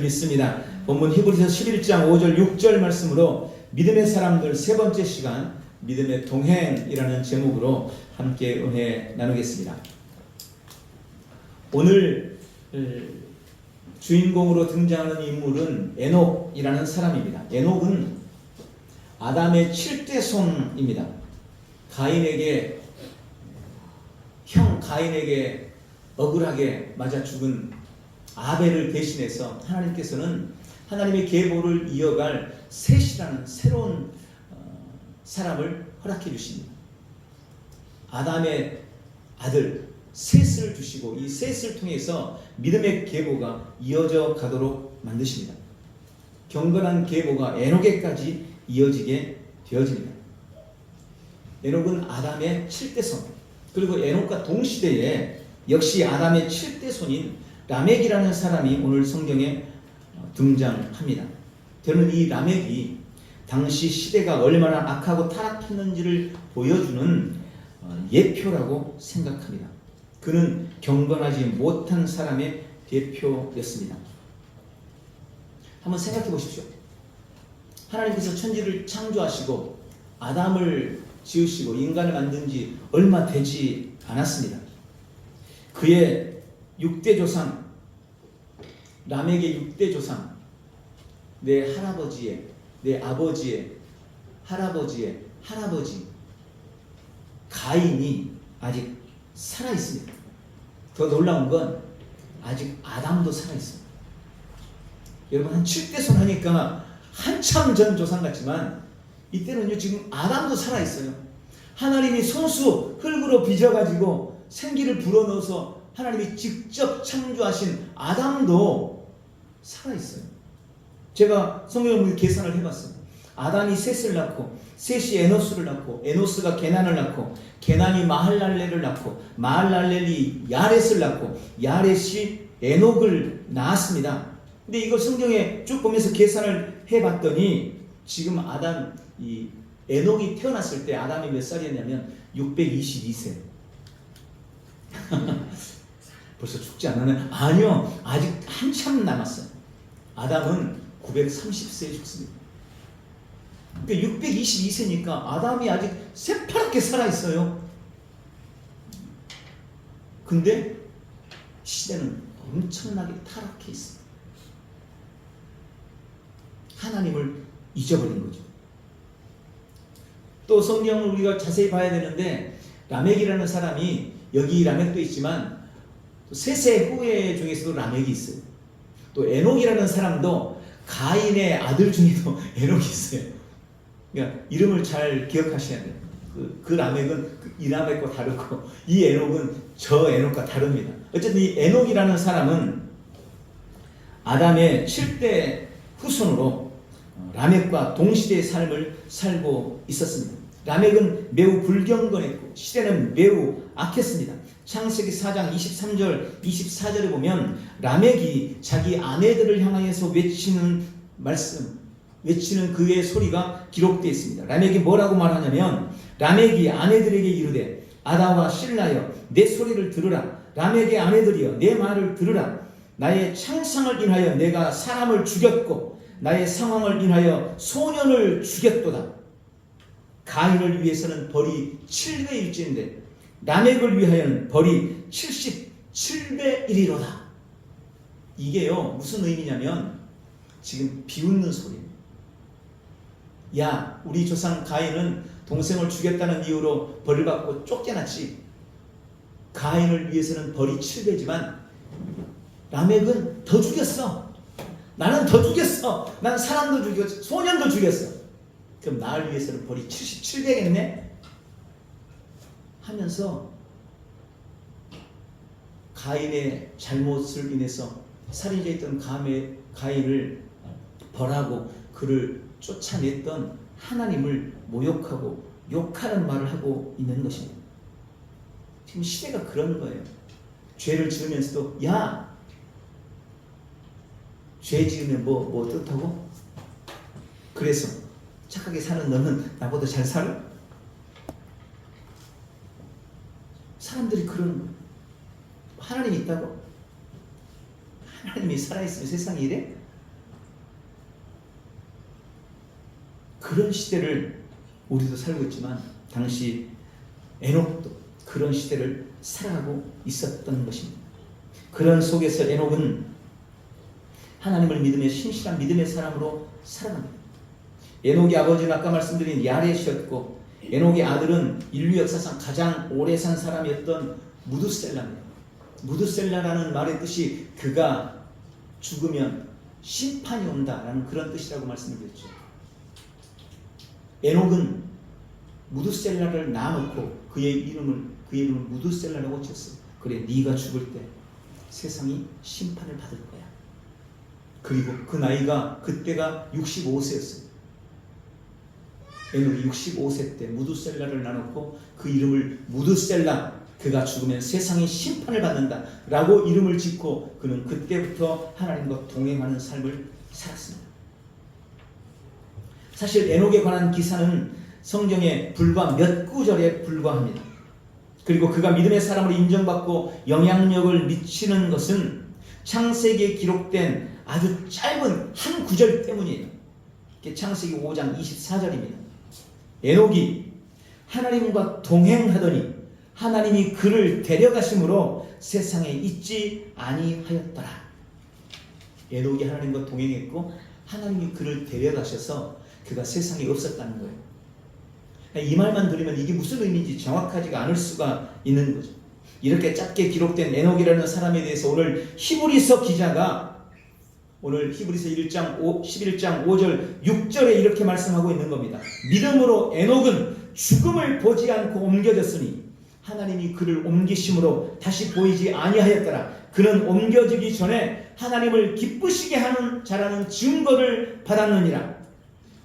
믿습니다. 본문 히브리서 11장 5절 6절 말씀으로 믿음의 사람들 세 번째 시간 믿음의 동행이라는 제목으로 함께 은혜 나누겠습니다. 오늘 주인공으로 등장하는 인물은 에녹이라는 사람입니다. 에녹은 아담의 7대 손입니다. 가인에게 억울하게 맞아 죽은 아벨을 대신해서 하나님께서는 하나님의 계보를 이어갈 셋이라는 새로운 사람을 허락해 주십니다. 아담의 아들 셋을 주시고 이 셋을 통해서 믿음의 계보가 이어져 가도록 만드십니다. 경건한 계보가 에녹에까지 이어지게 되어집니다. 에녹은 아담의 7대 손, 그리고 에녹과 동시대에 역시 아담의 7대 손인 라멕이라는 사람이 오늘 성경에 등장합니다. 저는 이 라멕이 당시 시대가 얼마나 악하고 타락했는지를 보여주는 예표라고 생각합니다. 그는 경건하지 못한 사람의 대표였습니다. 한번 생각해 보십시오. 하나님께서 천지를 창조하시고 아담을 지으시고 인간을 만든 지 얼마 되지 않았습니다. 그의 6대 조상, 라멕의 6대 조상, 내 할아버지의, 내 아버지의, 할아버지의 할아버지 가인이 아직 살아있습니다. 더 놀라운 건 아직 아담도 살아있습니다. 여러분, 한 7대 손 하니까 한참 전 조상 같지만 이때는요, 지금 아담도 살아있어요. 하나님이 손수 흙으로 빚어가지고 생기를 불어넣어서 하나님이 직접 창조하신 아담도 살아있어요. 제가 성경을 계산을 해봤어요. 아담이 셋을 낳고 셋이 에노스를 낳고 에노스가 게난을 낳고 게난이 마할랄렐을 낳고 마할랄렐이 야렛을 낳고 야렛이 에녹을 낳았습니다. 근데 이걸 성경에 쭉 보면서 계산을 해봤더니 지금 이 에녹이 태어났을 때 아담이 몇 살이었냐면 622세. 벌써 죽지 않았나요? 아니요, 아직 한참 남았어요. 아담은 930세에 죽습니다. 그러니까 622세니까 아담이 아직 새파랗게 살아있어요. 근데 시대는 엄청나게 타락해 있습니다. 하나님을 잊어버린 거죠. 또 성경을 우리가 자세히 봐야 되는데 라멕이라는 사람이 여기 라멕도 있지만 셋의 후예 중에서도 라멕이 있어요. 또 에녹이라는 사람도 가인의 아들 중에도 에녹이 있어요. 그러니까 이름을 잘 기억하셔야 돼요. 그 라멕은 이 라멕과 다르고 이 에녹은 저 에녹과 다릅니다. 어쨌든 이 에녹이라는 사람은 아담의 7대 후손으로 라멕과 동시대의 삶을 살고 있었습니다. 라멕은 매우 불경건했고 시대는 매우 악했습니다. 창세기 4장 23절 24절에 보면 라멕이 자기 아내들을 향하여서 외치는 그의 소리가 기록되어 있습니다. 라멕이 뭐라고 말하냐면 라멕이 아내들에게 이르되 아다와 실라여 내 소리를 들으라. 라멕의 아내들이여 내 말을 들으라. 나의 창상을 인하여 내가 사람을 죽였고 나의 상황을 인하여 소년을 죽였도다. 가인을 위해서는 벌이 7배일진데 라멕을 위하여는 벌이 77배이리로다. 이게요 무슨 의미냐면 지금 비웃는 소리입니다. 야, 우리 조상 가인은 동생을 죽였다는 이유로 벌을 받고 쫓겨났지. 가인을 위해서는 벌이 7배지만 라멕은 더 죽였어. 나는 더 죽였어. 난 사람도 죽였어. 소년도 죽였어. 그럼 나를 위해서는 벌이 77배겠네? 하면서 가인의 잘못을 인해서 살인자였던 가인을 벌하고 그를 쫓아냈던 하나님을 모욕하고 욕하는 말을 하고 있는 것입니다. 지금 시대가 그런 거예요. 죄를 지으면서도 야, 죄 지으면 뭐 어떻다고? 그래서 착하게 사는 너는 나보다 잘 살아? 사람들이 그러는 거예요. 하나님이 있다고? 하나님이 살아있으면 세상이 이래? 그런 시대를 우리도 살고 있지만 당시 에녹도 그런 시대를 살아가고 있었던 것입니다. 그런 속에서 에녹은 하나님을 믿으며 신실한 믿음의 사람으로 살아갑니다. 에녹의 아버지는 아까 말씀드린 야렛이었고, 에녹의 아들은 인류 역사상 가장 오래 산 사람이었던 무두셀라입니다. 무두셀라라는 말의 뜻이 그가 죽으면 심판이 온다라는 그런 뜻이라고 말씀드렸죠. 에녹은 무두셀라를 낳아놓고 그의 이름을 무두셀라라고 지었어요. 그래, 네가 죽을 때 세상이 심판을 받을 거야. 그리고 그 나이가 그때가 65세였어요. 에녹이 65세 때 무두셀라를 낳아놓고 그 이름을 무두셀라, 그가 죽으면 세상이 심판을 받는다 라고 이름을 짓고 그는 그때부터 하나님과 동행하는 삶을 살았습니다. 사실 에녹에 관한 기사는 성경에 불과 몇 구절에 불과합니다. 그리고 그가 믿음의 사람으로 인정받고 영향력을 미치는 것은 창세기에 기록된 아주 짧은 한 구절 때문이에요. 창세기 5장 24절입니다. 에녹이 하나님과 동행하더니 하나님이 그를 데려가심으로 세상에 있지 아니하였더라. 에녹이 하나님과 동행했고 하나님이 그를 데려가셔서 그가 세상에 없었다는 거예요. 이 말만 들으면 이게 무슨 의미인지 정확하지가 않을 수가 있는 거죠. 이렇게 짧게 기록된 에녹이라는 사람에 대해서 오늘 히브리서 기자가 오늘 히브리서 11장 5절 6절에 이렇게 말씀하고 있는 겁니다. 믿음으로 에녹은 죽음을 보지 않고 옮겨졌으니 하나님이 그를 옮기심으로 다시 보이지 아니하였더라. 그는 옮겨지기 전에 하나님을 기쁘시게 하는 자라는 증거를 받았느니라.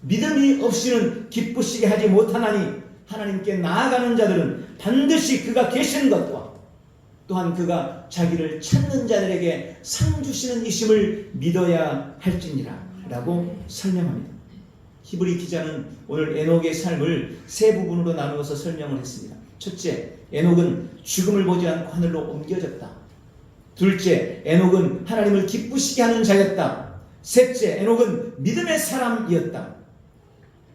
믿음이 없이는 기쁘시게 하지 못하나니 하나님께 나아가는 자들은 반드시 그가 계신 것과 또한 그가 자기를 찾는 자들에게 상 주시는 이심을 믿어야 할지니라 라고 설명합니다. 히브리 기자는 오늘 에녹의 삶을 세 부분으로 나누어서 설명을 했습니다. 첫째, 에녹은 죽음을 보지 않고 하늘로 옮겨졌다. 둘째, 에녹은 하나님을 기쁘시게 하는 자였다. 셋째, 에녹은 믿음의 사람이었다.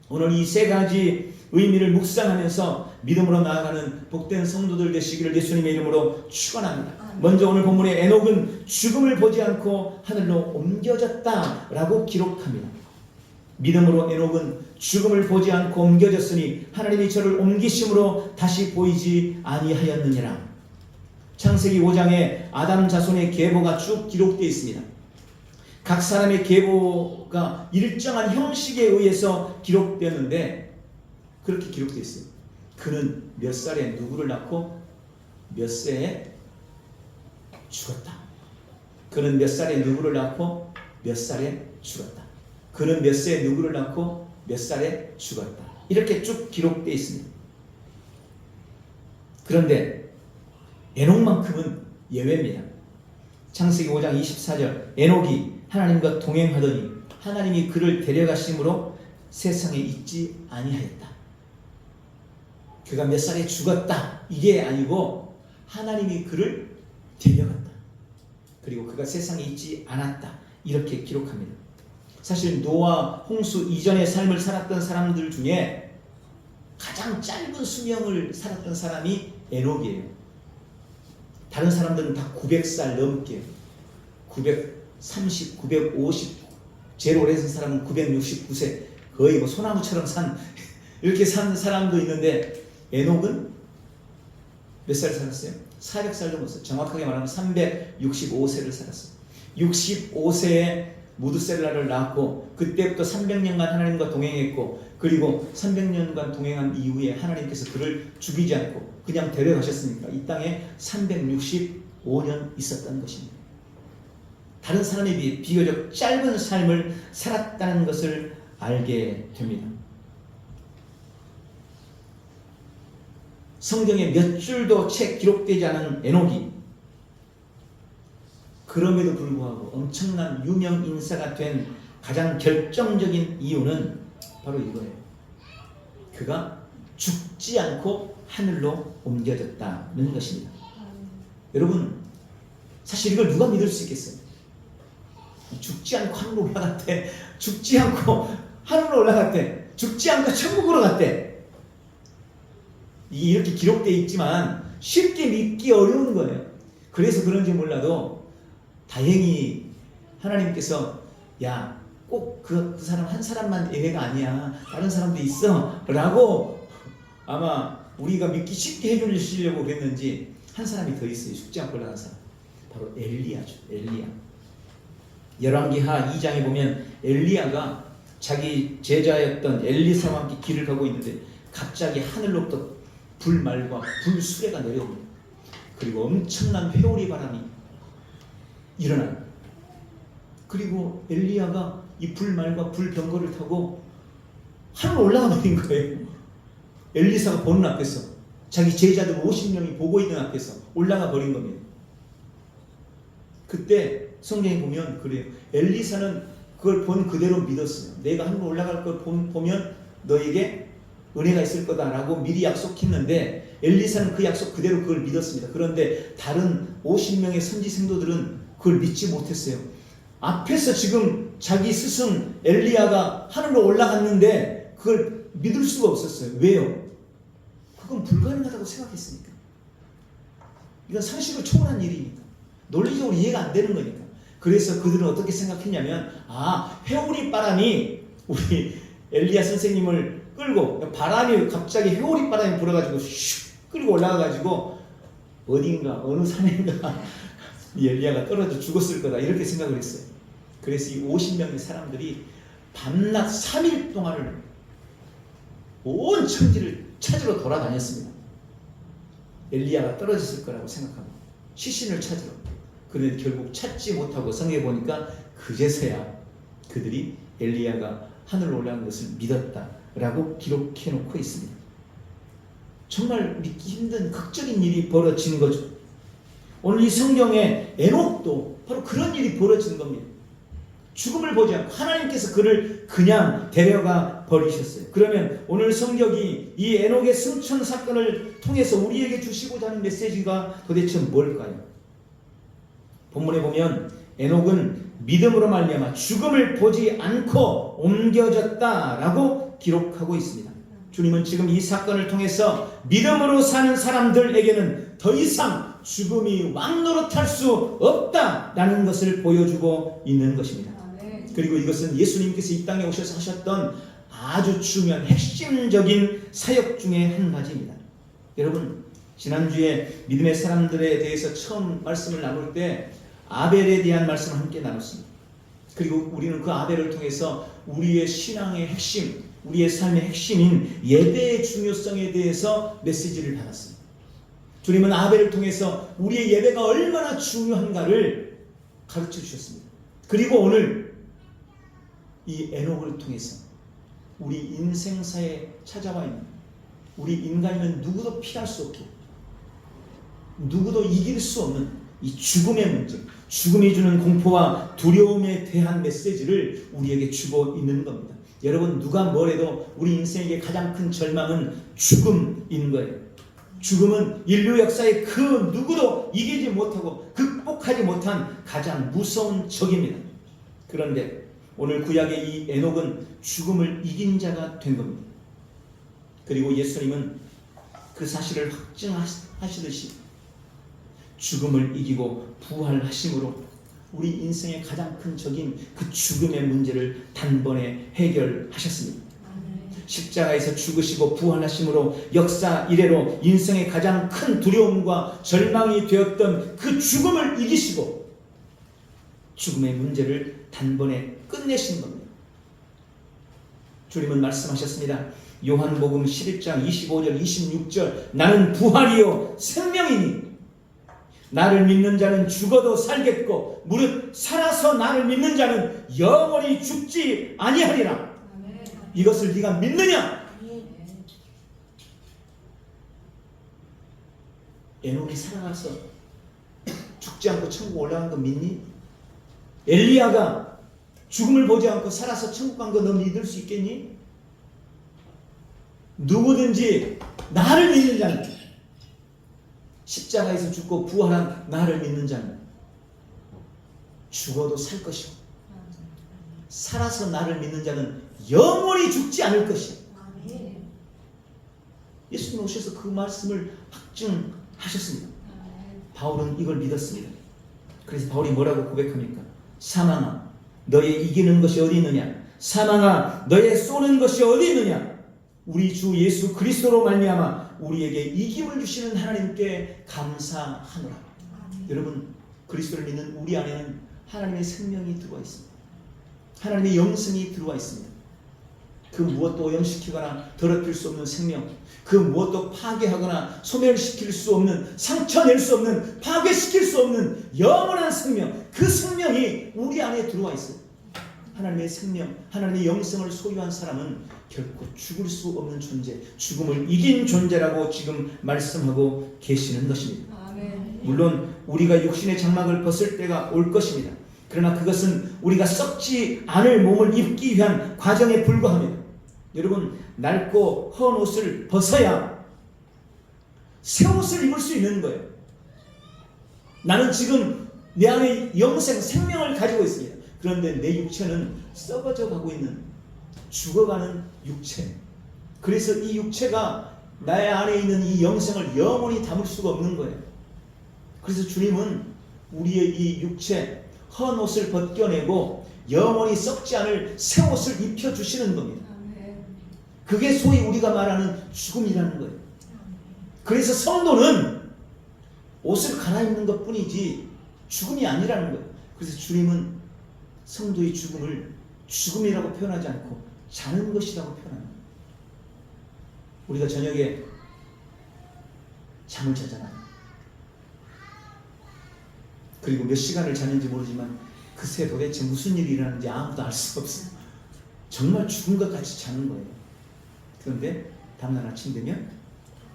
오늘 이 세 가지 의미를 묵상하면서 믿음으로 나아가는 복된 성도들 되시기를 예수님의 이름으로 축원합니다. 먼저 오늘 본문에 에녹은 죽음을 보지 않고 하늘로 옮겨졌다라고 기록합니다. 믿음으로 에녹은 죽음을 보지 않고 옮겨졌으니 하나님이 저를 옮기심으로 다시 보이지 아니하였느니라. 창세기 5장에 아담 자손의 계보가 쭉 기록되어 있습니다. 각 사람의 계보가 일정한 형식에 의해서 기록되었는데 그렇게 기록되어 있어요. 그는 몇 살에 누구를 낳고 몇 세에 죽었다. 그는 몇 살에 누구를 낳고 몇 살에 죽었다. 그는 몇 세에 누구를 낳고 몇 살에 죽었다. 이렇게 쭉 기록되어 있습니다. 그런데 에녹만큼은 예외입니다. 창세기 5장 24절 에녹이 하나님과 동행하더니 하나님이 그를 데려가심으로 세상에 있지 아니하였다. 그가 몇 살에 죽었다 이게 아니고 하나님이 그를 데려갔다. 그리고 그가 세상에 있지 않았다. 이렇게 기록합니다. 사실 노아 홍수 이전의 삶을 살았던 사람들 중에 가장 짧은 수명을 살았던 사람이 에녹이에요. 다른 사람들은 다 900살 넘게 930, 950 제일 오래 산 사람은 969세 거의 뭐 소나무처럼 이렇게 산 사람도 있는데 에녹은 몇 살 살았어요? 400살 넘었어요. 정확하게 말하면 365세를 살았어요. 65세에 무두셀라를 낳았고 그때부터 300년간 하나님과 동행했고 그리고 300년간 동행한 이후에 하나님께서 그를 죽이지 않고 그냥 데려가셨으니까 이 땅에 365년 있었다는 것입니다. 다른 사람에 비해 비교적 짧은 삶을 살았다는 것을 알게 됩니다. 성경에 몇 줄도 채 기록되지 않은 에녹이 그럼에도 불구하고 엄청난 유명 인사가 된 가장 결정적인 이유는 바로 이거예요. 그가 죽지 않고 하늘로 옮겨졌다는 것입니다. 여러분, 사실 이걸 누가 믿을 수 있겠어요? 죽지 않고 하늘로 올라갔대. 죽지 않고 하늘로 올라갔대. 죽지 않고 천국으로 갔대. 이렇게 기록되어 있지만 쉽게 믿기 어려운 거예요. 그래서 그런지 몰라도 다행히 하나님께서 야, 꼭 그 사람 한 사람만 예외가 아니야. 다른 사람도 있어. 라고 아마 우리가 믿기 쉽게 해주시려고 그랬는지 한 사람이 더 있어요. 죽지 않고 올라간 사람. 바로 엘리야죠. 엘리야. 열왕기하 2장에 보면 엘리야가 자기 제자였던 엘리사와 함께 길을 가고 있는데 갑자기 하늘로부터 불말과 불수레가 내려옵니다. 그리고 엄청난 회오리 바람이 일어나요. 그리고 엘리야가 이 불말과 불병거를 타고 하늘로 올라가 버린 거예요. 엘리사가 보는 앞에서, 자기 제자들 50명이 보고 있는 앞에서 올라가 버린 겁니다. 그때 성경에 보면 그래요. 엘리사는 그걸 본 그대로 믿었어요. 내가 하늘로 올라갈 걸 보면 너에게 은혜가 있을 거다라고 미리 약속했는데 엘리사는 그 약속 그대로 그걸 믿었습니다. 그런데 다른 50명의 선지 생도들은 그걸 믿지 못했어요. 앞에서 지금 자기 스승 엘리야가 하늘로 올라갔는데 그걸 믿을 수가 없었어요. 왜요? 그건 불가능하다고 생각했으니까. 이건 상식을 초월한 일이니까. 논리적으로 이해가 안 되는 거니까. 그래서 그들은 어떻게 생각했냐면, 회오리 바람이 우리 엘리야 선생님을 끌고, 바람이 갑자기 회오리 바람이 불어가지고 슉 끌고 올라가가지고 어딘가 어느 산인가 이 엘리야가 떨어져 죽었을 거다, 이렇게 생각을 했어요. 그래서 이 50명의 사람들이 밤낮 3일 동안을 온 천지를 찾으러 돌아다녔습니다. 엘리야가 떨어졌을 거라고 생각하고 시신을 찾으러. 그런데 결국 찾지 못하고 성경에 보니까 그제서야 그들이 엘리야가 하늘로 올라간 것을 믿었다라고 기록해 놓고 있습니다. 정말 믿기 힘든 극적인 일이 벌어진 거죠. 오늘 이 성경에 에녹도 바로 그런 일이 벌어진 겁니다. 죽음을 보지 않고 하나님께서 그를 그냥 데려가 버리셨어요. 그러면 오늘 성경이 이 에녹의 승천 사건을 통해서 우리에게 주시고자 하는 메시지가 도대체 뭘까요? 본문에 보면 에녹은 믿음으로 말미암아 죽음을 보지 않고 옮겨졌다라고 기록하고 있습니다. 주님은 지금 이 사건을 통해서 믿음으로 사는 사람들에게는 더 이상 죽음이 왕노릇할 수 없다라는 것을 보여주고 있는 것입니다. 그리고 이것은 예수님께서 이 땅에 오셔서 하셨던 아주 중요한 핵심적인 사역 중에 한 가지입니다. 여러분, 지난주에 믿음의 사람들에 대해서 처음 말씀을 나눌 때 아벨에 대한 말씀을 함께 나눴습니다. 그리고 우리는 그 아벨을 통해서 우리의 신앙의 핵심, 우리의 삶의 핵심인 예배의 중요성에 대해서 메시지를 받았습니다. 주님은 아벨을 통해서 우리의 예배가 얼마나 중요한가를 가르쳐 주셨습니다. 그리고 오늘 이 에녹을 통해서 우리 인생사에 찾아와 있는 우리 인간이면 누구도 피할 수 없고 누구도 이길 수 없는 이 죽음의 문제, 죽음이 주는 공포와 두려움에 대한 메시지를 우리에게 주고 있는 겁니다. 여러분, 누가 뭐래도 우리 인생에게 가장 큰 절망은 죽음인 거예요. 죽음은 인류 역사의 그 누구도 이기지 못하고 극복하지 못한 가장 무서운 적입니다. 그런데 오늘 구약의 이 에녹은 죽음을 이긴 자가 된 겁니다. 그리고 예수님은 그 사실을 확증하시듯이 죽음을 이기고 부활하심으로 우리 인생의 가장 큰 적인 그 죽음의 문제를 단번에 해결하셨습니다. 십자가에서 죽으시고 부활하심으로 역사 이래로 인생의 가장 큰 두려움과 절망이 되었던 그 죽음을 이기시고 죽음의 문제를 단번에 끝내신 겁니다. 주님은 말씀하셨습니다. 요한복음 11장 25절 26절 나는 부활이요 생명이니 나를 믿는 자는 죽어도 살겠고 무릇 살아서 나를 믿는 자는 영원히 죽지 아니하리라. 이것을 네가 믿느냐? 에녹이 살아가서 죽지 않고 천국 올라간 거 믿니? 엘리야가 죽음을 보지 않고 살아서 천국 간 거 너 믿을 수 있겠니? 누구든지 나를 믿는 자는, 십자가에서 죽고 부활한 나를 믿는 자는 죽어도 살 것이고 살아서 나를 믿는 자는 영원히 죽지 않을 것이야. 아멘. 예수님 오셔서 그 말씀을 확증하셨습니다. 아멘. 바울은 이걸 믿었습니다. 그래서 바울이 뭐라고 고백합니까? 사망아 너의 이기는 것이 어디 있느냐? 사망아 너의 쏘는 것이 어디 있느냐? 우리 주 예수 그리스도로 말미암아 우리에게 이김을 주시는 하나님께 감사하노라. 아멘. 여러분, 그리스도를 믿는 우리 안에는 하나님의 생명이 들어와 있습니다. 하나님의 영성이 들어와 있습니다. 그 무엇도 오염시키거나 더럽힐 수 없는 생명, 그 무엇도 파괴하거나 소멸시킬 수 없는, 상처낼 수 없는, 파괴시킬 수 없는 영원한 생명, 그 생명이 우리 안에 들어와 있어요. 하나님의 생명, 하나님의 영성을 소유한 사람은 결코 죽을 수 없는 존재, 죽음을 이긴 존재라고 지금 말씀하고 계시는 것입니다. 아멘. 물론 우리가 육신의 장막을 벗을 때가 올 것입니다. 그러나 그것은 우리가 썩지 않을 몸을 입기 위한 과정에 불과합니다. 여러분, 낡고 헌 옷을 벗어야 새 옷을 입을 수 있는 거예요. 나는 지금 내 안에 영생, 생명을 가지고 있습니다. 그런데 내 육체는 썩어져 가고 있는, 죽어가는 육체. 그래서 이 육체가 나의 안에 있는 이 영생을 영원히 담을 수가 없는 거예요. 그래서 주님은 우리의 이 육체, 헌 옷을 벗겨내고 영원히 썩지 않을 새 옷을 입혀주시는 겁니다. 아멘. 그게 소위 우리가 말하는 죽음이라는 거예요. 그래서 성도는 옷을 갈아입는 것 뿐이지 죽음이 아니라는 거예요. 그래서 주님은 성도의 죽음을 죽음이라고 표현하지 않고 자는 것이라고 표현합니다. 우리가 저녁에 잠을 자잖아요. 그리고 몇 시간을 자는지 모르지만 그새 도대체 무슨 일이 일어나는지 아무도 알 수 없어요. 정말 죽은 것 같이 자는 거예요. 그런데 다음날 아침 되면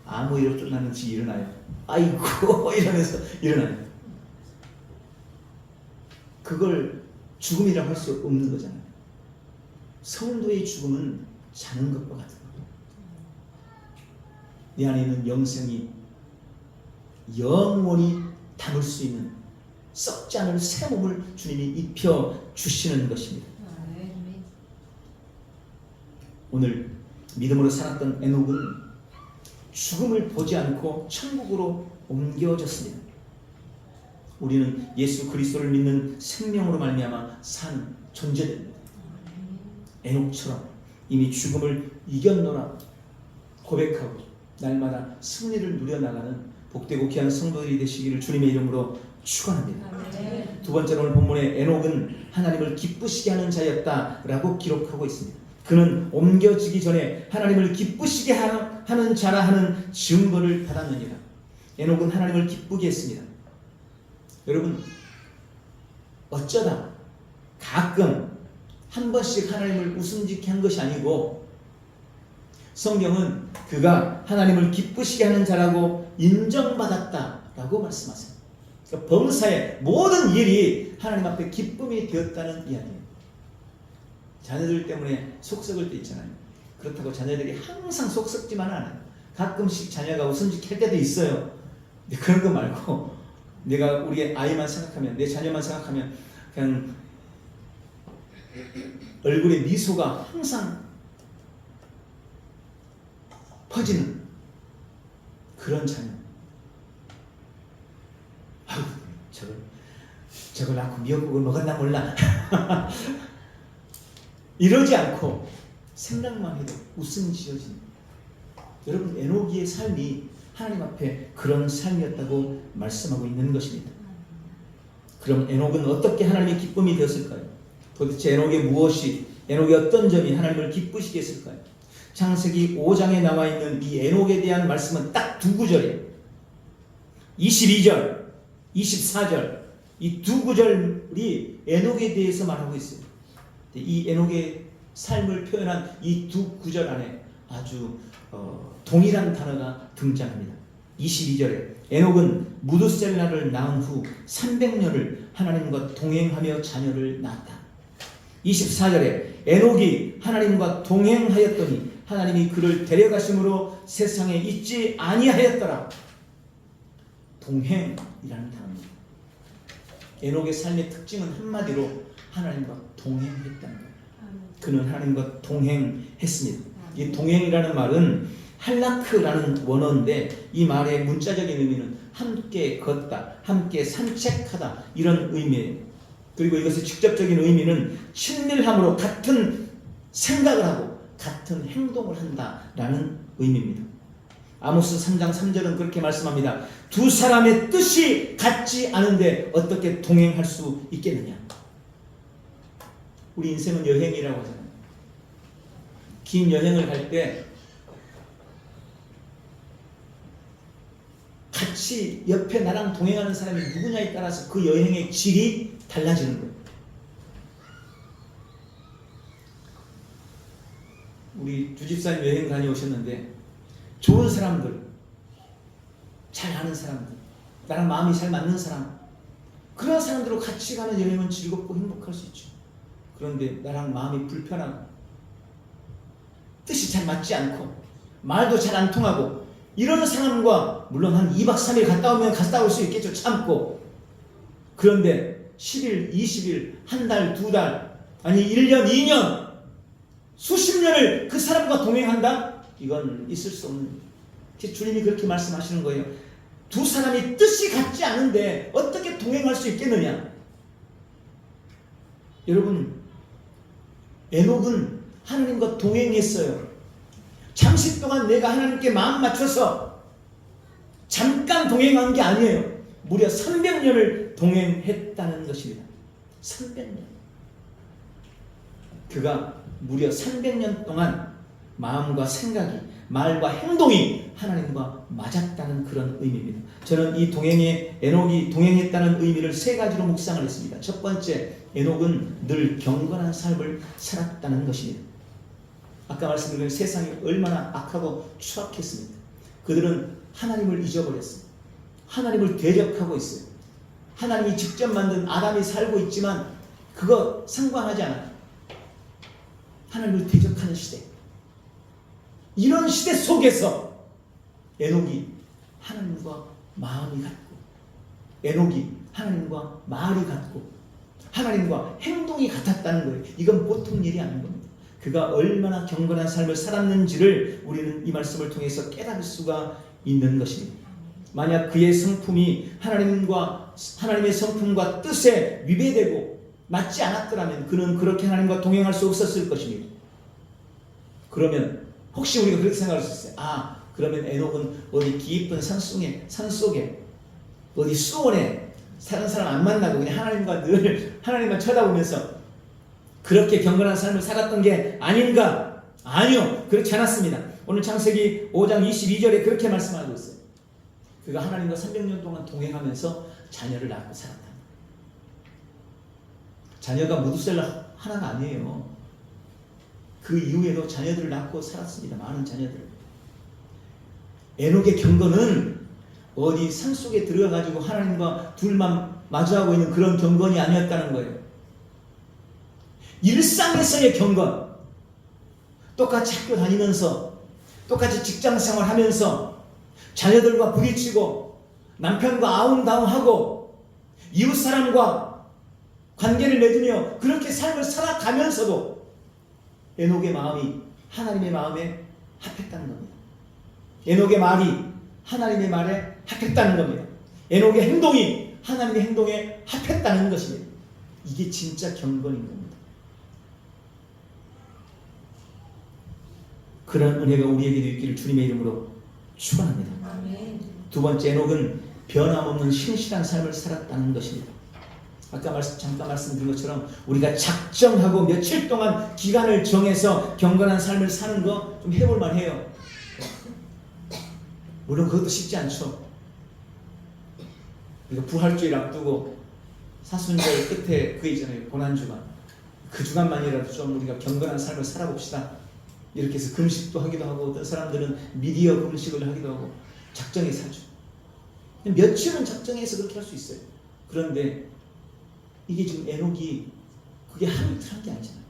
아무 일 없었는지 일어나요. 아이고 이러면서 일어나요. 그걸 죽음이라고 할 수 없는 거잖아요. 성도의 죽음은 자는 것과 같은 거예요. 내 안에 있는 영생이 영원히 담을 수 있는 썩지 않을 새 몸을 주님이 입혀 주시는 것입니다. 아멘. 오늘 믿음으로 살았던 에녹은 죽음을 보지 않고 천국으로 옮겨졌습니다. 우리는 예수 그리스도를 믿는 생명으로 말미암아 산 존재들입니다. 에녹처럼 이미 죽음을 이겼노라 고백하고 날마다 승리를 누려나가는 복되고 귀한 성도들이 되시기를 주님의 이름으로 축원합니다. 아멘. 두 번째로 오늘 본문에 에녹은 하나님을 기쁘시게 하는 자였다라고 기록하고 있습니다. 그는 옮겨지기 전에 하나님을 기쁘시게 하는 자라 하는 증거를 받았느니라. 에녹은 하나님을 기쁘게 했습니다. 여러분, 어쩌다 가끔 한 번씩 하나님을 웃음짓게 한 것이 아니고 성경은 그가 하나님을 기쁘시게 하는 자라고 인정받았다라고 말씀하세요. 그러니까 범사의 모든 일이 하나님 앞에 기쁨이 되었다는 이야기예요. 자녀들 때문에 속 썩을 때 있잖아요. 그렇다고 자녀들이 항상 속 썩지만은 않아요. 가끔씩 자녀가 웃음짓게 할 때도 있어요. 근데 그런 거 말고 내가 우리 아이만 생각하면, 내 자녀만 생각하면 그냥 얼굴에 미소가 항상 퍼지는 그런 자녀. 아유, 저걸 낳고 미역국을 먹었나 몰라. 이러지 않고 생각만 해도 웃음이 지어지는. 여러분, 에녹의 삶이 하나님 앞에 그런 삶이었다고 말씀하고 있는 것입니다. 그럼 에녹은 어떻게 하나님의 기쁨이 되었을까요? 도대체 에녹의 어떤 점이 하나님을 기쁘시게 했을까요? 창세기 5장에 나와 있는 이 에녹에 대한 말씀은 딱 두 구절이에요. 22절, 24절 이 두 구절이 에녹에 대해서 말하고 있어요. 이 에녹의 삶을 표현한 이 두 구절 안에 아주 동일한 단어가 등장합니다. 22절에 에녹은 무드셀라를 낳은 후 300년을 하나님과 동행하며 자녀를 낳았다. 24절에 에녹이 하나님과 동행하였더니 하나님이 그를 데려가심으로 세상에 있지 아니하였더라. 동행이라는 단어입니다. 에녹의 삶의 특징은 한마디로 하나님과 동행했다는 거예요. 그는 하나님과 동행했습니다. 이 동행이라는 말은 할라크라는 원어인데 이 말의 문자적인 의미는 함께 걷다, 함께 산책하다 이런 의미예요. 그리고 이것의 직접적인 의미는 친밀함으로 같은 생각을 하고 같은 행동을 한다라는 의미입니다. 아모스 3장 3절은 그렇게 말씀합니다. 두 사람의 뜻이 같지 않은데 어떻게 동행할 수 있겠느냐. 우리 인생은 여행이라고 하잖아요. 긴 여행을 갈 때 같이 옆에 나랑 동행하는 사람이 누구냐에 따라서 그 여행의 질이 달라지는 거예요. 우리 주집사님 여행 다녀오셨는데 좋은 사람들, 잘 아는 사람들, 나랑 마음이 잘 맞는 사람, 그런 사람들과 같이 가는 여행은 즐겁고 행복할 수 있죠. 그런데 나랑 마음이 불편하고 뜻이 잘 맞지 않고 말도 잘 안 통하고 이런 사람과 물론 한 2박 3일 갔다 오면 갔다 올 수 있겠죠. 참고. 그런데 10일, 20일, 한 달, 두 달, 아니 1년, 2년, 수십 년을 그 사람과 동행한다? 이건 있을 수 없는. 주님이 그렇게 말씀하시는 거예요. 두 사람이 뜻이 같지 않은데 어떻게 동행할 수 있겠느냐? 여러분, 에녹은 하나님과 동행했어요. 잠시 동안 내가 하나님께 마음 맞춰서 잠깐 동행한 게 아니에요. 무려 300년을 동행했다는 것입니다. 300년. 그가 무려 300년 동안 마음과 생각이, 말과 행동이 하나님과 맞았다는 그런 의미입니다. 저는 이 동행에 에녹이 동행했다는 의미를 세 가지로 묵상을 했습니다. 첫 번째, 에녹은 늘 경건한 삶을 살았다는 것입니다. 아까 말씀드린 세상이 얼마나 악하고 추악했습니까? 그들은 하나님을 잊어버렸어요. 하나님을 대적하고 있어요. 하나님이 직접 만든 아담이 살고 있지만 그거 상관하지 않아요. 하나님을 대적하는 시대. 이런 시대 속에서 에녹이 하나님과 마음이 같고, 에녹이 하나님과 말이 같고, 하나님과 행동이 같았다는 거예요. 이건 보통 일이 아닌 겁니다. 그가 얼마나 경건한 삶을 살았는지를 우리는 이 말씀을 통해서 깨달을 수가 있는 것입니다. 만약 그의 성품이 하나님의 성품과 뜻에 위배되고 맞지 않았더라면 그는 그렇게 하나님과 동행할 수 없었을 것입니다. 그러면 혹시 우리가 그렇게 생각할 수 있어요. 그러면 에녹은 어디 깊은 산속에 어디 수원에 다른 사람 안 만나고 그냥 하나님과 늘 하나님만 쳐다보면서 그렇게 경건한 삶을 살았던 게 아닌가? 아니요. 그렇지 않았습니다. 오늘 창세기 5장 22절에 그렇게 말씀하고 있어요. 그가 하나님과 300년 동안 동행하면서 자녀를 낳고 살았다. 자녀가 무드셀라 하나가 아니에요. 그 이후에도 자녀들을 낳고 살았습니다. 많은 자녀들. 에녹의 경건은 어디 산속에 들어가가지고 하나님과 둘만 마주하고 있는 그런 경건이 아니었다는 거예요. 일상에서의 경건, 똑같이 학교 다니면서 똑같이 직장생활 하면서 자녀들과 부딪히고 남편과 아웅다웅하고 이웃사람과 관계를 맺으며 그렇게 삶을 살아가면서도 에녹의 마음이 하나님의 마음에 합했다는 겁니다. 에녹의 말이 하나님의 말에 합했다는 겁니다. 에녹의 행동이 하나님의 행동에 합했다는 것입니다. 이게 진짜 경건인 겁니다. 그런 은혜가 우리에게도 있기를 주님의 이름으로 축원합니다. 두 번째, 에녹은 변함없는 신실한 삶을 살았다는 것입니다. 아까 잠깐 말씀드린 것처럼 우리가 작정하고 며칠 동안 기간을 정해서 경건한 삶을 사는 거 좀 해볼 만해요. 물론 그것도 쉽지 않죠. 우리가 부활주일 앞두고 사순절 끝에 그게 있잖아요. 고난주간. 그 주간만이라도 좀 우리가 경건한 삶을 살아봅시다. 이렇게 해서 금식도 하기도 하고 어떤 사람들은 미디어 금식을 하기도 하고 작정해서 하죠. 며칠은 작정해서 그렇게 할 수 있어요. 그런데 이게 지금 에녹이 그게 하루 이틀 한 게 아니잖아요.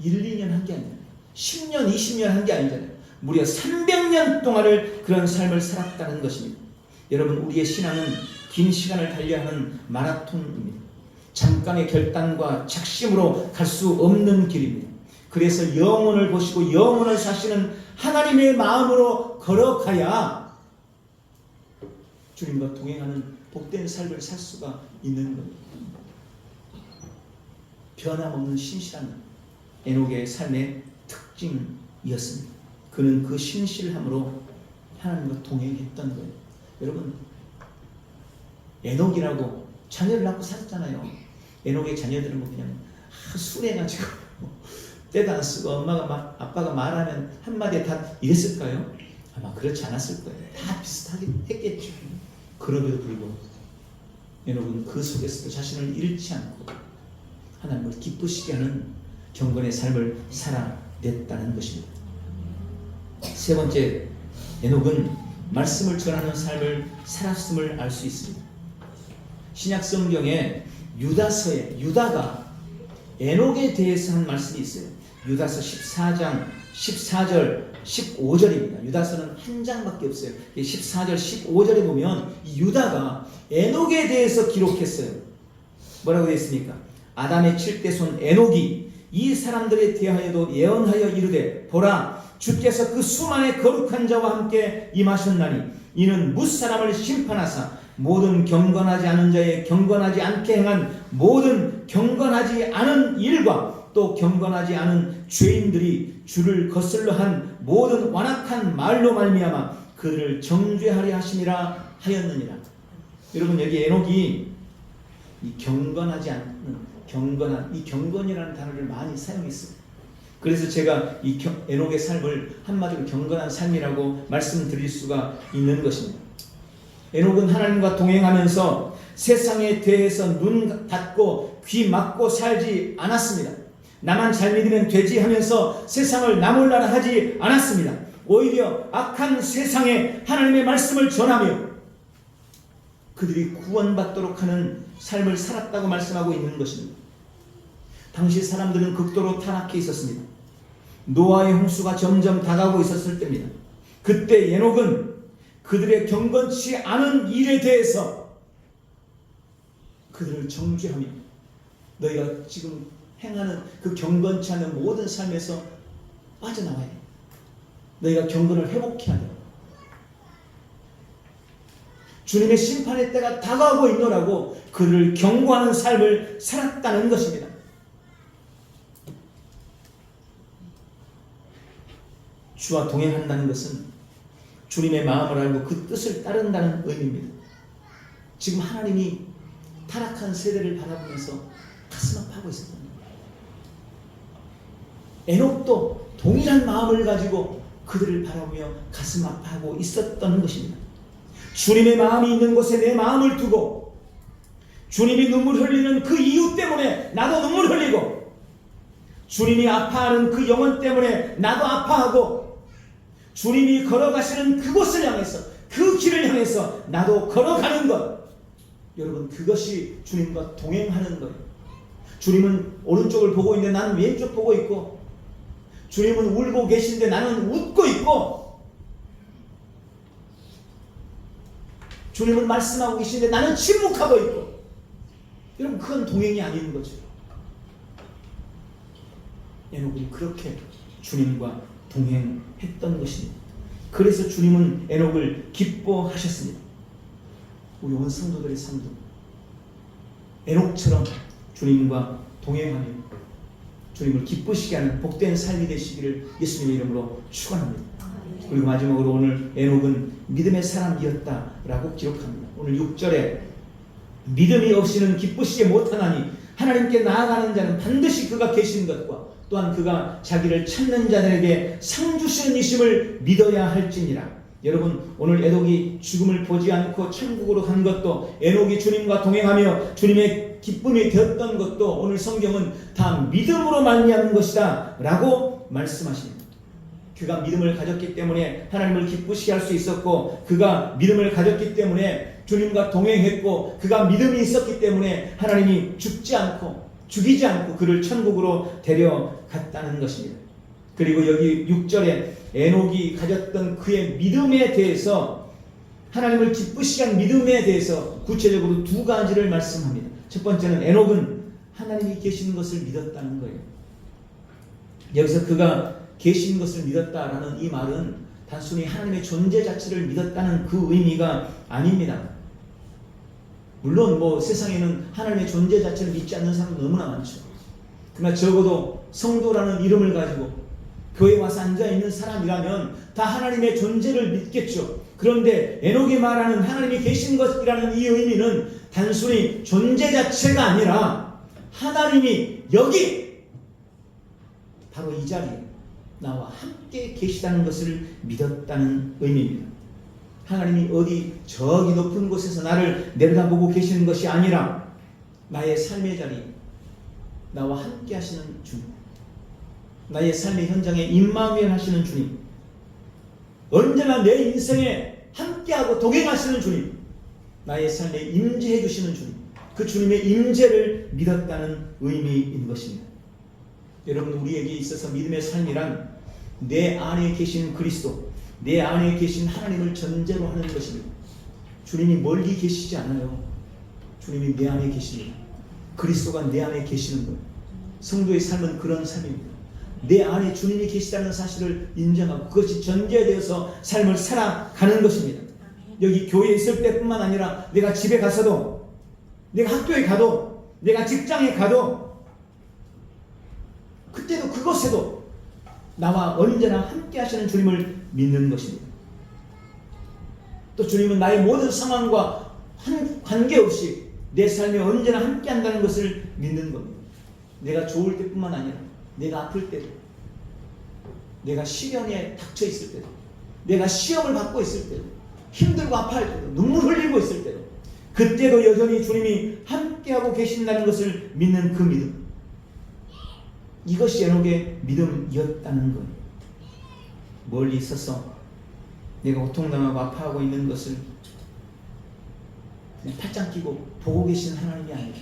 1, 2년 한 게 아니잖아요. 10년, 20년 한 게 아니잖아요. 무려 300년 동안을 그런 삶을 살았다는 것입니다. 여러분, 우리의 신앙은 긴 시간을 달려야 하는 마라톤입니다. 잠깐의 결단과 작심으로 갈 수 없는 길입니다. 그래서 영혼을 보시고 영혼을 사시는 하나님의 마음으로 걸어가야 주님과 동행하는 복된 삶을 살 수가 있는 겁니다. 변함없는 신실한 에녹의 삶의 특징이었습니다. 그는 그 신실함으로 하나님과 동행했던 거예요. 여러분, 에녹이라고 자녀를 낳고 살았잖아요. 에녹의 자녀들은 뭐 그냥 순해가지고 때도 안 쓰고 아빠가 말하면 한마디에 다 이랬을까요? 아마 그렇지 않았을 거예요. 다 비슷하게 했겠죠. 그럼에도 불구하고 에녹은 그 속에서도 자신을 잃지 않고 하나님을 기쁘시게 하는 경건의 삶을 살아냈다는 것입니다. 세 번째, 에녹은 말씀을 전하는 삶을 살았음을 알 수 있습니다. 신약 성경에 유다서에 유다가 에녹에 대해서 한 말씀이 있어요. 유다서 14장 14절 15절입니다. 유다서는 한 장밖에 없어요. 14절 15절에 보면 이 유다가 에녹에 대해서 기록했어요. 뭐라고 되어 있습니까? 아담의 7대손 에녹이 이 사람들에 대하여도 예언하여 이르되 보라, 주께서 그 수만의 거룩한 자와 함께 임하셨나니 이는 뭇사람을 심판하사 모든 경건하지 않은 자의 경건하지 않게 행한 모든 경건하지 않은 일과 또 경건하지 않은 죄인들이 주를 거슬러 한 모든 완악한 말로 말미암아 그들을 정죄하려 하심이라 하였느니라. 여러분, 여기 에녹이 이 경건하지 않는 이 경건이라는 단어를 많이 사용했어요. 그래서 제가 이 에녹의 삶을 한마디로 경건한 삶이라고 말씀드릴 수가 있는 것입니다. 에녹은 하나님과 동행하면서 세상에 대해서 눈 닫고 귀 막고 살지 않았습니다. 나만 잘 믿으면 되지 하면서 세상을 나몰라라 하지 않았습니다. 오히려 악한 세상에 하나님의 말씀을 전하며 그들이 구원받도록 하는 삶을 살았다고 말씀하고 있는 것입니다. 당시 사람들은 극도로 타락해 있었습니다. 노아의 홍수가 점점 다가오고 있었을 때입니다. 그때 에녹은 그들의 경건치 않은 일에 대해서 그들을 정죄하며 너희가 지금 행하는 그 경건치 않은 모든 삶에서 빠져나와야 해. 너희가 경건을 회복해야 돼. 주님의 심판의 때가 다가오고 있노라고 그를 경고하는 삶을 살았다는 것입니다. 주와 동행한다는 것은 주님의 마음을 알고 그 뜻을 따른다는 의미입니다. 지금 하나님이 타락한 세대를 바라보면서 가슴 아파하고 있었던 거예요. 에녹도 동일한 마음을 가지고 그들을 바라보며 가슴 아파하고 있었던 것입니다. 주님의 마음이 있는 곳에 내 마음을 두고 주님이 눈물 흘리는 그 이유 때문에 나도 눈물 흘리고 주님이 아파하는 그 영혼 때문에 나도 아파하고 주님이 걸어가시는 그곳을 향해서 그 길을 향해서 나도 걸어가는 것, 여러분, 그것이 주님과 동행하는 거예요. 주님은 오른쪽을 보고 있는데 나는 왼쪽 보고 있고 주님은 울고 계신데 나는 웃고 있고 주님은 말씀하고 계신데 나는 침묵하고 있고, 여러분, 그건 동행이 아닌 거죠. 에녹은 그렇게 주님과 동행했던 것입니다. 그래서 주님은 에녹을 기뻐하셨습니다. 우리 온 성도들의 삶도 에녹처럼 주님과 동행하며 주님을 기쁘시게 하는 복된 삶이 되시기를 예수님의 이름으로 축원합니다. 그리고 마지막으로 오늘 에녹은 믿음의 사람이었다라고 기록합니다. 오늘 6절에 믿음이 없이는 기쁘시지 못하나니 하나님께 나아가는 자는 반드시 그가 계신 것과 또한 그가 자기를 찾는 자들에게 상 주시는 이심을 믿어야 할지니라. 여러분, 오늘 에녹이 죽음을 보지 않고 천국으로 간 것도, 에녹이 주님과 동행하며 주님의 기쁨이 되었던 것도 오늘 성경은 다 믿음으로 말미암은 것이다 라고 말씀하십니다. 그가 믿음을 가졌기 때문에 하나님을 기쁘시게 할 수 있었고, 그가 믿음을 가졌기 때문에 주님과 동행했고, 그가 믿음이 있었기 때문에 하나님이 죽이지 않고 그를 천국으로 데려갔다는 것입니다. 그리고 여기 6절에 에녹이 가졌던 그의 믿음에 대해서, 하나님을 기쁘시게 한 믿음에 대해서 구체적으로 두 가지를 말씀합니다. 첫 번째는 에녹은 하나님이 계시는 것을 믿었다는 거예요. 여기서 그가 계신 것을 믿었다라는 이 말은 단순히 하나님의 존재 자체를 믿었다는 그 의미가 아닙니다. 물론 세상에는 하나님의 존재 자체를 믿지 않는 사람은 너무나 많죠. 그러나 적어도 성도라는 이름을 가지고 교회에 와서 앉아있는 사람이라면 다 하나님의 존재를 믿겠죠. 그런데 에녹이 말하는 하나님이 계신 것이라는 이 의미는 단순히 존재 자체가 아니라 하나님이 여기 바로 이 자리에 나와 함께 계시다는 것을 믿었다는 의미입니다. 하나님이 어디 저기 높은 곳에서 나를 내려다보고 계시는 것이 아니라 나의 삶의 자리, 나와 함께 하시는 주님, 나의 삶의 현장에 임마누엘 하시는 주님, 언제나 내 인생에 함께하고 동행하시는 주님, 나의 삶에 임재해 주시는 주님, 그 주님의 임재를 믿었다는 의미인 것입니다. 여러분, 우리에게 있어서 믿음의 삶이란 내 안에 계신 그리스도, 내 안에 계신 하나님을 전제로 하는 것입니다. 주님이 멀리 계시지 않아요. 주님이 내 안에 계십니다. 그리스도가 내 안에 계시는 것. 성도의 삶은 그런 삶입니다. 내 안에 주님이 계시다는 사실을 인정하고 그것이 전제되어서 삶을 살아가는 것입니다. 여기 교회에 있을 때뿐만 아니라 내가 집에 가서도, 내가 학교에 가도, 내가 직장에 가도, 그때도 그곳에도 나와 언제나 함께 하시는 주님을 믿는 것입니다. 또 주님은 나의 모든 상황과 관계없이 내 삶에 언제나 함께 한다는 것을 믿는 겁니다. 내가 좋을 때뿐만 아니라 내가 아플 때도, 내가 시련에 닥쳐 있을 때도, 내가 시험을 받고 있을 때도, 힘들고 아파할 때도, 눈물 흘리고 있을 때도, 그때도 여전히 주님이 함께하고 계신다는 것을 믿는 그 믿음, 이것이 에녹의 믿음이었다는 것. 멀리 있어서 내가 고통당하고 아파하고 있는 것을 그냥 팔짱 끼고 보고 계신 하나님이 아니라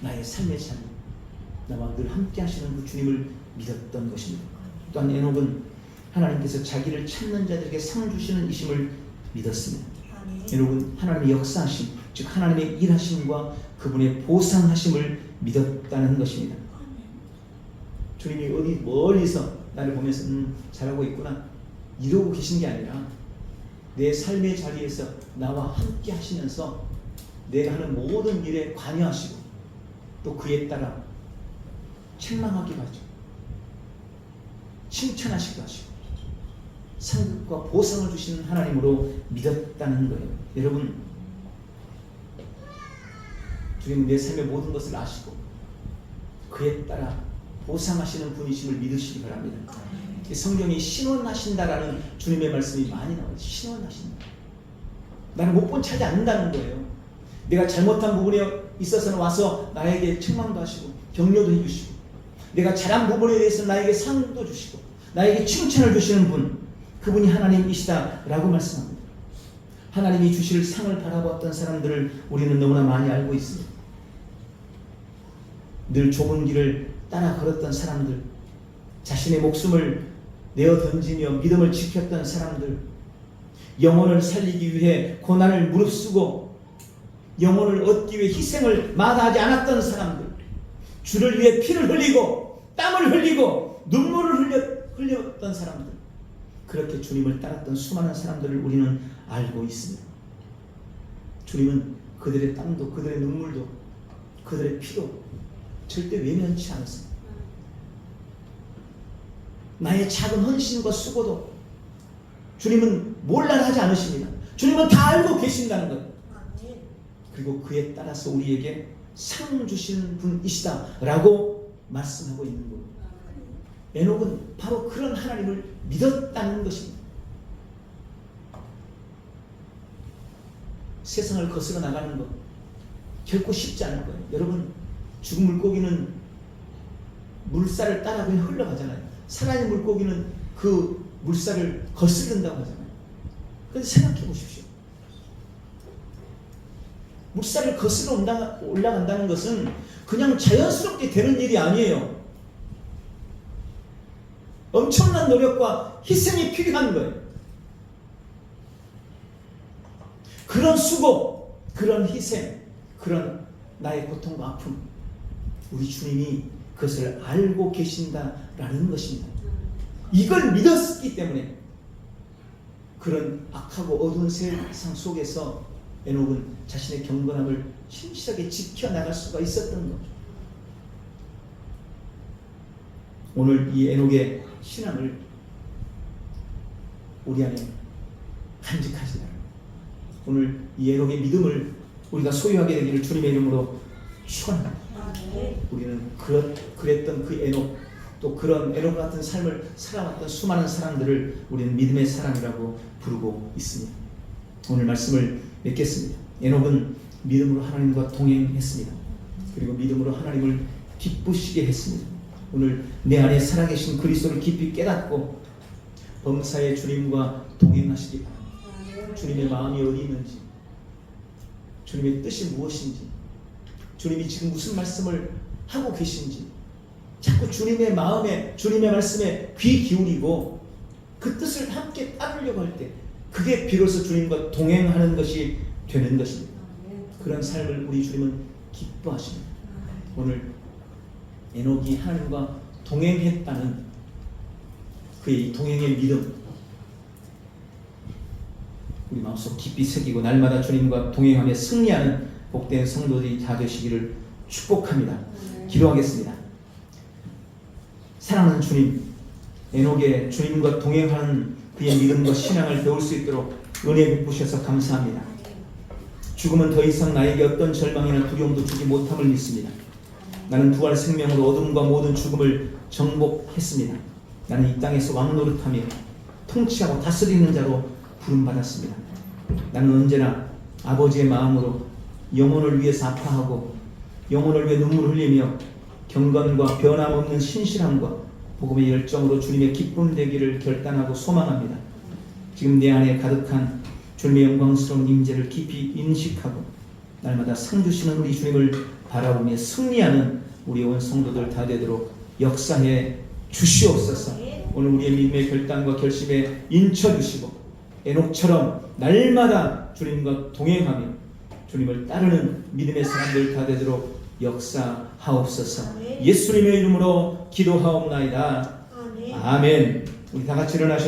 나의 삶의 삶, 나와 늘 함께 하시는 그 주님을 믿었던 것입니다. 또한 에녹은 하나님께서 자기를 찾는 자들에게 상 주시는 이심을 믿었습니다. 에녹은 하나님의 역사하심, 즉 하나님의 일하심과 그분의 보상하심을 믿었다는 것입니다. 주님이 어디 멀리서 나를 보면서 잘하고 있구나 이러고 계신 게 아니라 내 삶의 자리에서 나와 함께 하시면서 내가 하는 모든 일에 관여하시고 또 그에 따라 책망하기도 하죠. 칭찬하시기도 하시고 상급과 보상을 주시는 하나님으로 믿었다는 거예요. 여러분, 주님은 내 삶의 모든 것을 아시고 그에 따라 보상하시는 분이심을 믿으시기 바랍니다. 성경이 신원하신다라는 주님의 말씀이 많이 나와요. 신원하신다. 나를 못 본 차지 않는다는 거예요. 내가 잘못한 부분에 있어서는 와서 나에게 책망도 하시고 격려도 해주시고, 내가 잘한 부분에 대해서 나에게 상도 주시고 나에게 칭찬을 주시는 분, 그분이 하나님이시다라고 말씀합니다. 하나님이 주실 상을 바라보았던 사람들을 우리는 너무나 많이 알고 있습니다. 늘 좁은 길을 따라 걸었던 사람들, 자신의 목숨을 내어 던지며 믿음을 지켰던 사람들, 영혼을 살리기 위해 고난을 무릅쓰고 영혼을 얻기 위해 희생을 마다하지 않았던 사람들, 주를 위해 피를 흘리고 땀을 흘리고 눈물을 흘렸던 사람들, 그렇게 주님을 따랐던 수많은 사람들을 우리는 알고 있습니다. 주님은 그들의 땀도 그들의 눈물도 그들의 피도 절대 외면치 않았습니다. 나의 작은 헌신과 수고도 주님은 몰라하지 않으십니다. 주님은 다 알고 계신다는 것. 그리고 그에 따라서 우리에게 상 주시는 분이시다라고 말씀하고 있는 것. 에녹은 바로 그런 하나님을 믿었다는 것입니다. 세상을 거스러 나가는 것 결코 쉽지 않을 거예요. 여러분, 죽은 물고기는 물살을 따라 그냥 흘러가잖아요. 살아있는 물고기는 그 물살을 거스른다고 하잖아요. 그런데 생각해 보십시오. 물살을 거스러 올라간다는 것은 그냥 자연스럽게 되는 일이 아니에요. 엄청난 노력과 희생이 필요한 거예요. 그런 수고, 그런 희생, 그런 나의 고통과 아픔, 우리 주님이 그것을 알고 계신다라는 것입니다. 이걸 믿었기 때문에 그런 악하고 어두운 세상 속에서 에녹은 자신의 경건함을 신실하게 지켜나갈 수가 있었던 거죠. 오늘 이 에녹의 신앙을 우리 안에 간직하시라. 오늘 이 에녹의 믿음을 우리가 소유하게 되기를 주님의 이름으로 축원합니다. 우리는 그랬던 그 에녹, 또 그런 에녹 같은 삶을 살아왔던 수많은 사람들을 우리는 믿음의 사람이라고 부르고 있습니다. 오늘 말씀을 맺겠습니다. 에녹은 믿음으로 하나님과 동행했습니다. 그리고 믿음으로 하나님을 기쁘시게 했습니다. 오늘 내 안에 살아계신 그리스도를 깊이 깨닫고 범사의 주님과 동행하시기 바랍니다. 주님의 마음이 어디 있는지, 주님의 뜻이 무엇인지, 주님이 지금 무슨 말씀을 하고 계신지 자꾸 주님의 마음에, 주님의 말씀에 귀 기울이고 그 뜻을 함께 따르려고 할 때 그게 비로소 주님과 동행하는 것이 되는 것입니다. 그런 삶을 우리 주님은 기뻐하십니다. 오늘 에녹이 하나님과 동행했다는 그의 동행의 믿음 우리 마음속 깊이 새기고 날마다 주님과 동행하며 승리하는 복된 성도들이 다 되시기를 축복합니다. 기도하겠습니다. 사랑하는 주님, 에녹의 주님과 동행하는 그의 믿음과 신앙을 배울 수 있도록 은혜 베푸셔서 감사합니다. 죽음은 더 이상 나에게 어떤 절망이나 두려움도 주지 못함을 믿습니다. 나는 부활 생명으로 어둠과 모든 죽음을 정복했습니다. 나는 이 땅에서 왕노릇하며 통치하고 다스리는 자로 부름받았습니다. 나는 언제나 아버지의 마음으로 영혼을 위해서 아파하고 영혼을 위해 눈물을 흘리며 경건과 변함없는 신실함과 복음의 열정으로 주님의 기쁨 되기를 결단하고 소망합니다. 지금 내 안에 가득한 주님의 영광스러운 임재를 깊이 인식하고 날마다 상 주시는 우리 주님을 바라보며 승리하는 우리 온 성도들 다 되도록 역사해 주시옵소서. 오늘 우리의 믿음의 결단과 결심에 인쳐주시고 에녹처럼 날마다 주님과 동행하며 주님을 따르는 믿음의 사람들 다 되도록 역사하옵소서. 예수님의 이름으로 기도하옵나이다. 아멘. 우리 다 같이 일어나셔